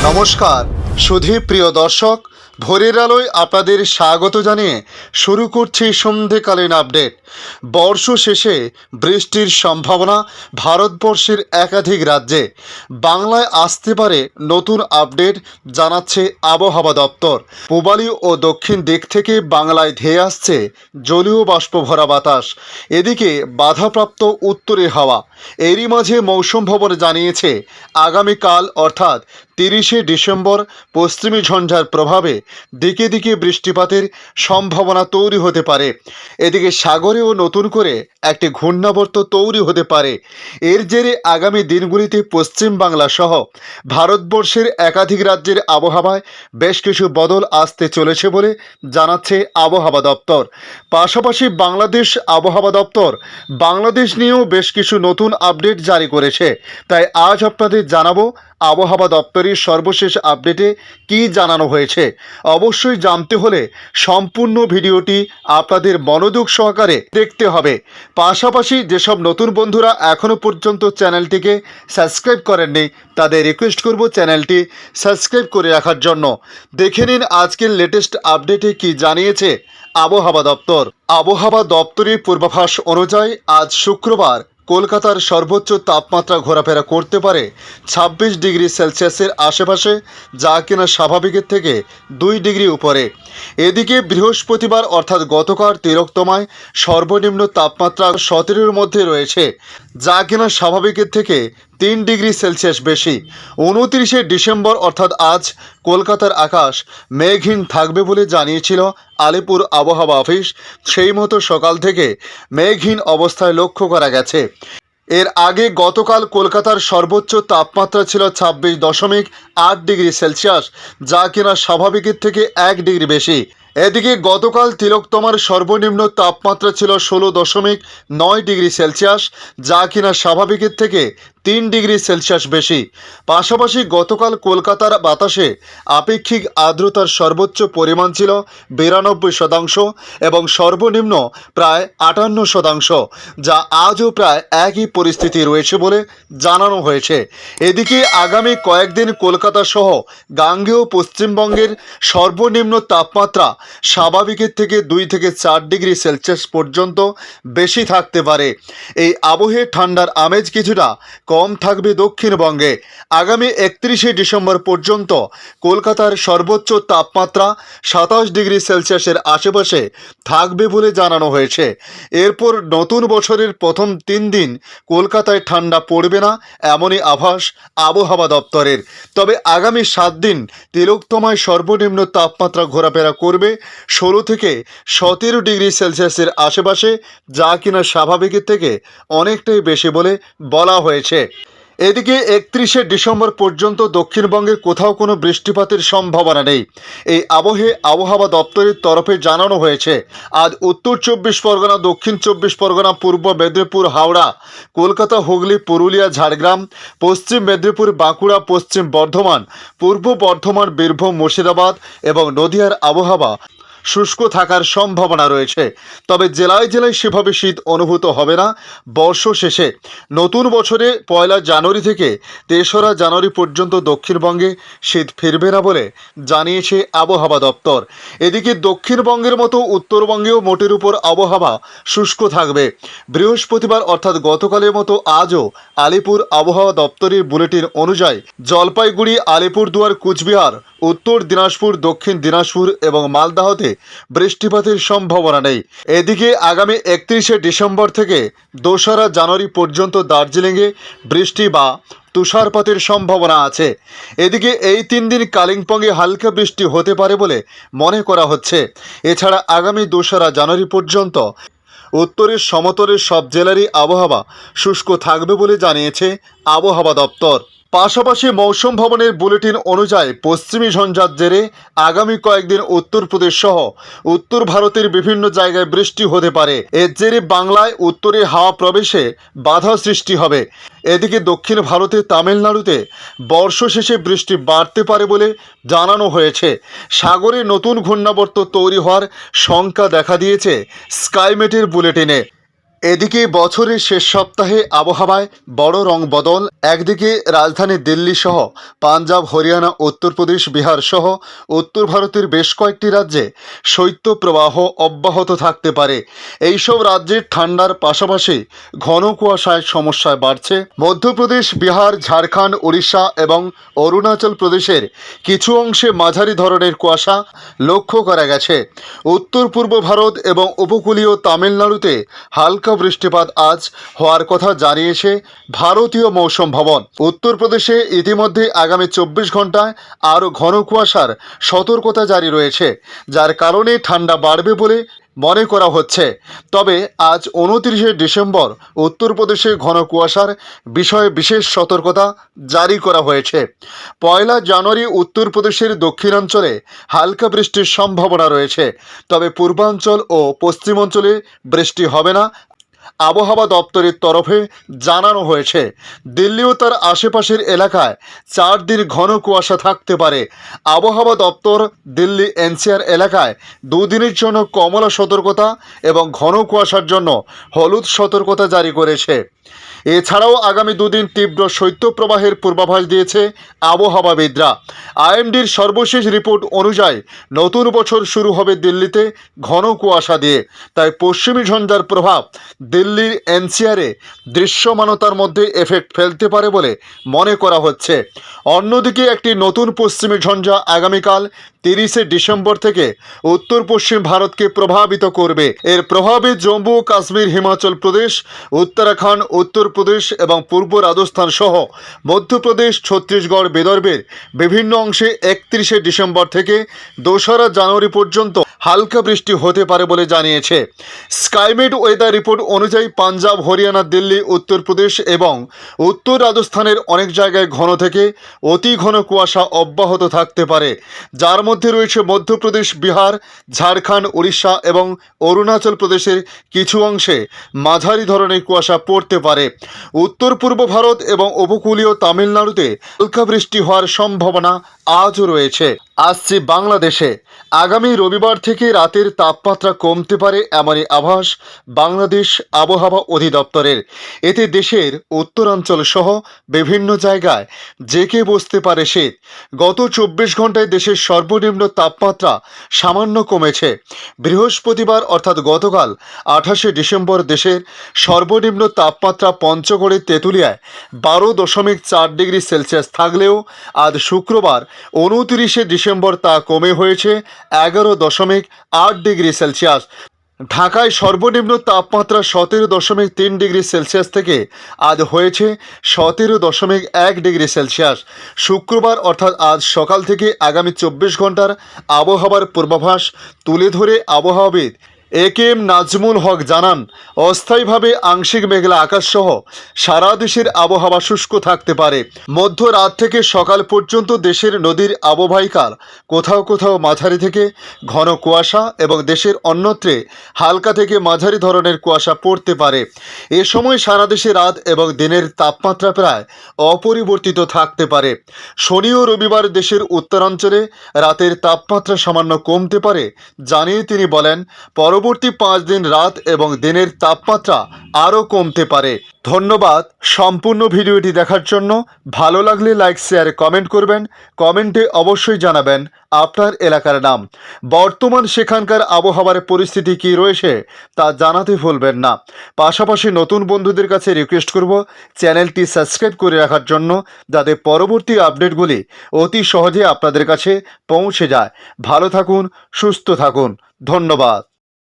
নমস্কার সুধী প্রিয় দর্শক, ভোরের আলোয় আপনাদের স্বাগত জানিয়ে শুরু করছি সন্ধেকালীন আপডেট। বর্ষ শেষে বৃষ্টির সম্ভাবনা ভারতবর্ষের একাধিক রাজ্যে। বাংলায় আসতে পারে নতুন আপডেট জানাচ্ছে আবহাওয়া দপ্তর। পূবালী ও দক্ষিণ দিক থেকে বাংলায় ধেয়ে আসছে জলীয় বাষ্প ভরা বাতাস। এদিকে বাধাপ্রাপ্ত উত্তরের হাওয়া। এরই মাঝে মৌসুম ভবন জানিয়েছে আগামীকাল অর্থাৎ 30শে ডিসেম্বর পশ্চিমী ঝঞ্ঝার প্রভাবে দিকে দিকে বৃষ্টিপাতের সম্ভাবনা তৈরি হতে পারে। এদিকে সাগরেও নতুন করে একটি ঘূর্ণাবর্ত তৈরি হতে পারে। এর জেরে আগামী দিনগুলিতে পশ্চিম বাংলা সহ ভারতবর্ষের একাধিক রাজ্যের আবহাওয়ায় বেশ কিছু বদল আসতে চলেছে বলে জানাচ্ছে আবহাওয়া দপ্তর। পাশাপাশি বাংলাদেশ আবহাওয়া দপ্তর বাংলাদেশ নিয়েও বেশ কিছু নতুন আপডেট জারি করেছে। তাই আজ আপনাদের জানাবো আবহাওয়া দপ্তরের সর্বশেষ আপডেটে কী জানানো হয়েছে। অবশ্যই জানতে হলে সম্পূর্ণ ভিডিওটি আপনাদের মনোযোগ সহকারে দেখতে হবে। পাশাপাশি যেসব নতুন বন্ধুরা এখনও পর্যন্ত চ্যানেলটিকে সাবস্ক্রাইব করেননি তাদের রিকোয়েস্ট করব চ্যানেলটি সাবস্ক্রাইব করে রাখার জন্য। দেখে নিন আজকের লেটেস্ট আপডেটে কি জানিয়েছে আবহাওয়া দপ্তর। আবহাওয়া দপ্তরের পূর্বাভাস অনুযায়ী আজ শুক্রবার কলকাতার সর্বোচ্চ তাপমাত্রা ঘোরাফেরা করতে পারে 26 ডিগ্রি সেলসিয়াসের আশেপাশে, যা কিনা স্বাভাবিকের থেকে 2 ডিগ্রি উপরে। এদিকে বৃহস্পতিবার অর্থাৎ গতকাল তিলোত্তমায় সর্বনিম্ন তাপমাত্রা 17-এর মধ্যে রয়েছে, যা কিনা স্বাভাবিকের থেকে 3 ডিগ্রি সেলসিয়াস বেশি। 29শে ডিসেম্বর অর্থাৎ আজ কলকাতার আকাশ মেঘহীন থাকবে বলে জানিয়েছিল আলিপুর আবহাওয়া অফিস। সেই মতো সকাল থেকে মেঘহীন অবস্থায় লক্ষ্য করা গেছে। এর আগে গতকাল কলকাতার সর্বোচ্চ তাপমাত্রা ছিল 26.8 ডিগ্রি সেলসিয়াস, যা কিনা স্বাভাবিকের থেকে 1 ডিগ্রি বেশি। এদিকে গতকাল তিলোত্তমার সর্বনিম্ন তাপমাত্রা ছিল 16.9 ডিগ্রি সেলসিয়াস, যা কিনা স্বাভাবিকের থেকে 3 ডিগ্রি সেলসিয়াস বেশি। পাশাপাশি গতকাল কলকাতার বাতাসে আপেক্ষিক আর্দ্রতার সর্বোচ্চ পরিমাণ ছিল 92% এবং সর্বনিম্ন প্রায় 58%, যা আজও প্রায় একই পরিস্থিতি রয়েছে বলে জানানো হয়েছে। এদিকে আগামী কয়েকদিন কলকাতা সহ গাঙ্গেয় পশ্চিমবঙ্গের সর্বনিম্ন তাপমাত্রা স্বাভাবিকের থেকে 2 থেকে 4 ডিগ্রি সেলসিয়াস পর্যন্ত বেশি থাকতে পারে। এই আবহে ঠান্ডার আমেজ কিছুটা কম থাকবে দক্ষিণবঙ্গে। আগামী 31শে ডিসেম্বর পর্যন্ত কলকাতার সর্বোচ্চ তাপমাত্রা 27 ডিগ্রি সেলসিয়াসের আশেপাশে থাকবে বলে জানানো হয়েছে। এরপর নতুন বছরের প্রথম 3 দিন কলকাতায় ঠান্ডা পড়বে না, এমনই আভাস আবহাওয়া দপ্তরের। তবে আগামী 7 দিন তিলোত্তমায় সর্বনিম্ন তাপমাত্রা ঘোরাফেরা করবে 16 থেকে 17 ডিগ্রি সেলসিয়াসের আশেপাশে, যা কিনা স্বাভাবিকের থেকে অনেকটাই বেশি বলে বলা হয়েছে। এদিকে 31শে ডিসেম্বর পর্যন্ত দক্ষিণবঙ্গের কোথাও কোনো বৃষ্টিপাতের সম্ভাবনা নেই। এই আবহে আবহাওয়া দপ্তরের তরফে জানানো হয়েছে আজ উত্তর 24 পরগনা, দক্ষিণ 24 পরগনা, পূর্ব মেদিনীপুর, হাওড়া, কলকাতা, হুগলি, পুরুলিয়া, ঝাড়গ্রাম, পশ্চিম মেদিনীপুর, বাঁকুড়া, পশ্চিম বর্ধমান, পূর্ব বর্ধমান, বীরভূম, মুর্শিদাবাদ এবং নদিয়ার আবহাওয়া শুষ্ক থাকার সম্ভাবনা রয়েছে। তবে জেলায় জেলায় সেভাবে শীত অনুভূত হবে না বর্ষ শেষে। নতুন বছরে 1 জানুয়ারি থেকে 3রা জানুয়ারি পর্যন্ত দক্ষিণবঙ্গে শীত ফিরবে না বলে জানিয়েছে আবহাওয়া দপ্তর। এদিকে দক্ষিণবঙ্গের মতো উত্তরবঙ্গেও মোটের উপর আবহাওয়া শুষ্ক থাকবে। বৃহস্পতিবার অর্থাৎ গতকালের মতো আজও আলিপুর আবহাওয়া দপ্তরের বুলেটিন অনুযায়ী জলপাইগুড়ি, আলিপুরদুয়ার, কুচবিহার, উত্তর দিনাজপুর, দক্ষিণ দিনাজপুর এবং মালদাহতে বৃষ্টিপাতের সম্ভাবনা নেই। এদিকে আগামী 31শে ডিসেম্বর থেকে 2রা জানুয়ারি পর্যন্ত দার্জিলিংয়ে বৃষ্টি বা তুষারপাতের সম্ভাবনা আছে। এদিকে এই 3 দিন কালিম্পংয়ে হালকা বৃষ্টি হতে পারে বলে মনে করা হচ্ছে। এছাড়া আগামী 2রা জানুয়ারি পর্যন্ত উত্তরের সমতলের সব জেলারই আবহাওয়া শুষ্ক থাকবে বলে জানিয়েছে আবহাওয়া দপ্তর। পাশাপাশি মৌসুম ভবনের বুলেটিন অনুযায়ী পশ্চিমী ঝঞ্ঝার জেরে আগামী কয়েকদিন উত্তরপ্রদেশ সহ উত্তর ভারতের বিভিন্ন জায়গায় বৃষ্টি হতে পারে। এর জেরে বাংলায় উত্তরে হাওয়া প্রবেশে বাধা সৃষ্টি হবে। এদিকে দক্ষিণ ভারতে তামিলনাড়ুতে বর্ষ শেষে বৃষ্টি বাড়তে পারে বলে জানানো হয়েছে। সাগরে নতুন ঘূর্ণাবর্ত তৈরি হওয়ার শঙ্কা দেখা দিয়েছে স্কাইমেটের বুলেটিনে। এদিকে বছরের শেষ সপ্তাহে আবহাওয়ায় বড় রং বদল। একদিকে রাজধানী দিল্লি সহ পাঞ্জাব, হরিয়ানা, উত্তরপ্রদেশ, বিহার সহ উত্তর ভারতের বেশ কয়েকটি রাজ্যে শৈত্যপ্রবাহ অব্যাহত থাকতে পারে। এইসব রাজ্যের ঠান্ডার পাশাপাশি ঘন কুয়াশায় সমস্যায় বাড়ছে মধ্যপ্রদেশ, বিহার, ঝাড়খণ্ড, উড়িষ্যা এবং অরুণাচল প্রদেশের কিছু অংশে মাঝারি ধরনের কুয়াশা লক্ষ্য করা গেছে। উত্তর পূর্ব ভারত এবং উপকূলীয় তামিলনাড়ুতে হালকা বৃষ্টিপাত আজ হওয়ার কথা জানিয়েছে ভারতীয় মৌসুম ভবন। উত্তরপ্রদেশে ইতিমধ্যে আগামী 24 ঘন্টায় আরও ঘন কুয়াশার সতর্কতা জারি রয়েছে, যার কারণে ঠান্ডা বাড়বে বলে মনে করা হচ্ছে। তবে আজ 29শে ডিসেম্বর উত্তরপ্রদেশে ঘন কুয়াশার বিষয়ে বিশেষ সতর্কতা জারি করা হয়েছে। 1 জানুয়ারি উত্তরপ্রদেশের দক্ষিণাঞ্চলে হালকা বৃষ্টির সম্ভাবনা রয়েছে, তবে পূর্বাঞ্চল ও পশ্চিমাঞ্চলে বৃষ্টি হবে না আবহাওয়া দপ্তরের তরফে জানানো হয়েছে। দিল্লি ও তার আশেপাশের এলাকায় 4 দিন ঘন কুয়াশা থাকতে পারে। আবহাওয়া দপ্তর দিল্লি এনসিআর এলাকায় 2 দিনের জন্য কমলা সতর্কতা এবং ঘন কুয়াশার জন্য হলুদ সতর্কতা জারি করেছে। এছাড়াও আগামী 2 দিন তীব্র শৈত্যপ্রবাহের পূর্বাভাস দিয়েছে আবহাওয়াবিদরা। আইএমডির সর্বশেষ রিপোর্ট অনুযায়ী নতুন বছর শুরু হবে দিল্লিতে ঘন কুয়াশা দিয়ে। তাই পশ্চিমী ঝঞ্ঝার প্রভাব দিল্লির এনসিআরে দৃশ্যমানতার মধ্যে এফেক্ট ফেলতে পারে বলে মনে করা হচ্ছে। অন্যদিকে একটি নতুন পশ্চিমী ঝঞ্ঝা আগামীকাল 30শে ডিসেম্বর থেকে উত্তর পশ্চিম ভারতকে প্রভাবিত করবে। এর প্রভাবে জম্মু ও কাশ্মীর, হিমাচল প্রদেশ, উত্তরাখণ্ড, উত্তরপ্রদেশ এবং পূর্ব রাজস্থান সহ মধ্যপ্রদেশ, ছত্তিশগড়, বিদর্ভের বিভিন্ন অংশে 31শে ডিসেম্বর থেকে 2রা জানুয়ারি পর্যন্ত হালকা বৃষ্টি হতে পারে বলে জানিয়েছে। স্কাইমেট ওয়েদার রিপোর্ট অনুযায়ী পাঞ্জাব, হরিয়ানা, দিল্লি, উত্তরপ্রদেশ এবং উত্তর রাজস্থানের অনেক জায়গায় ঘন থেকে অতি ঘন কুয়াশা অব্যাহত থাকতে পারে, যার মধ্যে রয়েছে মধ্যপ্রদেশ, বিহার, ঝাড়খণ্ড, উড়িষ্যা এবং অরুণাচল প্রদেশের কিছু অংশে মাঝারি ধরনের কুয়াশা পড়তে পারে। উত্তর পূর্ব ভারত এবং উপকূলীয় তামিলনাড়ুতে হালকা বৃষ্টি হওয়ার সম্ভাবনা আজও রয়েছে। আসছে বাংলাদেশে আগামী রবিবার থেকে রাতের তাপমাত্রা কমতে পারে এমনই আভাস বাংলাদেশ আবহাওয়া অধিদপ্তরের। এতে দেশের উত্তরাঞ্চল সহ বিভিন্ন জায়গায় জেঁকে বসতে পারে শীত। গত 24 ঘন্টায় দেশের সর্বনিম্ন তাপমাত্রা সামান্য কমেছে। বৃহস্পতিবার অর্থাৎ গতকাল 28শে ডিসেম্বর দেশের সর্বনিম্ন তাপমাত্রা পঞ্চগড়ের তেঁতুলিয়ায় 12.4 ডিগ্রি সেলসিয়াস থাকলেও আজ শুক্রবার 29শে ডিসেম্বর তা কমে হয়েছে 11.8 ডিগ্রি সেলসিয়াস। ঢাকায় সর্বনিম্ন তাপমাত্রা 17.3 ডিগ্রি সেলসিয়াস থেকে আজ হয়েছে 17.1 ডিগ্রি সেলসিয়াস। শুক্রবার অর্থাৎ আজ সকাল থেকে আগামী 24 ঘন্টার আবহাওয়ার পূর্বাভাস তুলে ধরে আবহাওয়াবিদ একেএম নাজমুল হক জানান, অস্থায়ীভাবে আংশিক মেঘলা আকাশসহ সারা দেশের আবহাওয়া শুষ্ক থাকতে পারে। মধ্যরাত থেকে সকাল পর্যন্ত দেশের নদীর অববাহিকার কোথাও কোথাও মাঝারি থেকে ঘন কুয়াশা এবং দেশের অন্যত্রে হালকা থেকে মাঝারি ধরনের কুয়াশা পড়তে পারে। এ সময় সারা দেশে রাত এবং দিনের তাপমাত্রা প্রায় অপরিবর্তিত থাকতে পারে। শনি ও রবিবার দেশের উত্তরাঞ্চলে রাতের তাপমাত্রা সামান্য কমতে পারে জানিয়ে তিনি বলেন, পরবর্তী 5 দিন রাত এবং দিনের তাপমাত্রা আরও কমতে পারে। ধন্যবাদ সম্পূর্ণ ভিডিওটি দেখার জন্য। ভালো লাগলে লাইক, শেয়ার, কমেন্ট করবেন। কমেন্টে অবশ্যই জানাবেন আপনার এলাকার নাম। বর্তমান সেখানকার আবহাওয়ার পরিস্থিতি কী রয়েছে তা জানাতে ভুলবেন না। পাশাপাশি নতুন বন্ধুদের কাছে রিকোয়েস্ট করব চ্যানেলটি সাবস্ক্রাইব করে রাখার জন্য, যাতে পরবর্তী আপডেটগুলি অতি সহজে আপনাদের কাছে পৌঁছে যায়। ভালো থাকুন, সুস্থ থাকুন। ধন্যবাদ।